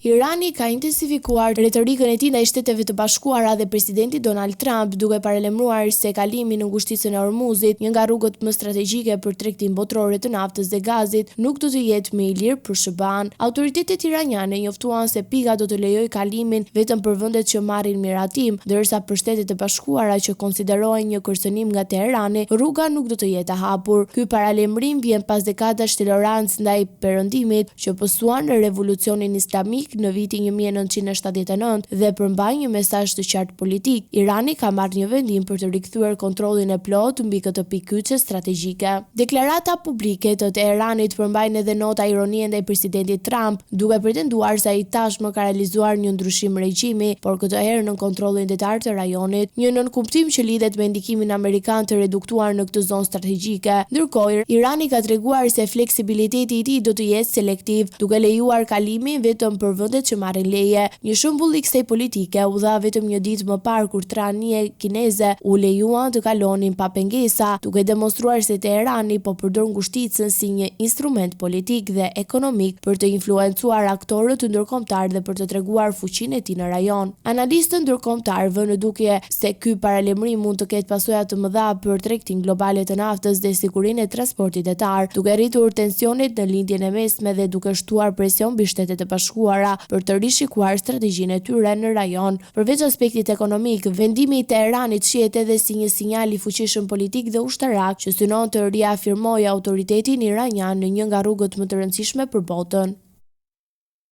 Irani ka intensifikuar retorikën e tij ndaj Shteteve të Bashkuara dhe presidenti Donald Trump, duke paralajmëruar se kalimi në ngushticën e Hormuzit, një nga rrugët më strategjike për tregtin botror të naftës dhe gazit, nuk do të jetë më i lirë për SBA-n. Autoritetet iraniane njoftuan se pika do të lejojë kalimin vetëm për vendet që marrin miratim, ndërsa për Shtetet e Bashkuara që konsiderohen një kërcënim nga Teherani, rruga nuk do të jetë e hapur. Ky paralajmërim vjen pas dekadash tolerancë ndaj perëndimit që pësuan në revolucionin islamik në vitin 1979 dhe përmbaj një mesazh të qartë politik. Irani ka marrë një vendim për të rikthyer kontrollin e plot mbi këtë pikëkyçe strategjike. Deklarata publike të Teheranit përmbajnë edhe nota ironie ndaj presidentit Trump, duke pretenduar se ai tashmë ka realizuar një ndryshim regjimi, por këtë herë në kontrollin detar të rajonit, një nënkuptim që lidhet me ndikimin amerikan të reduktuar në këtë zonë strategjike. Ndërkohë, Irani ka treguar se fleksibiliteti i tij do të jetë selektiv, duke lejuar kalimin vetëm për vendet që marrin leje. Një shembull i kësaj politike u dha vetëm një ditë më parë kur 3 anije kineze u lejuan të kalonin pa pengesa, duke demonstruar se Teherani po përdor ngushticën si një instrument politik dhe ekonomik për të influencuar aktorët ndërkombëtar dhe për të treguar fuqinë e tij në rajon. Analistët ndërkombëtar vënë në dukje se ky paralajmërim mund të ketë pasoja të mëdha për tregtin globale të naftës dhe sigurinë e transportit detar, duke rritur tensionet në lindjen e mesme dhe duke shtuar presion mbi Shtetet e Bashkuara për të rishikuar strategjinë e tyre në rajon. Përveç aspektit ekonomik, vendimi i Teheranit shihet edhe si një sinjal i fuqishëm politik dhe ushtarak që synon të riafirmojë autoritetin iranian në një nga rrugët më të rëndësishme për botën.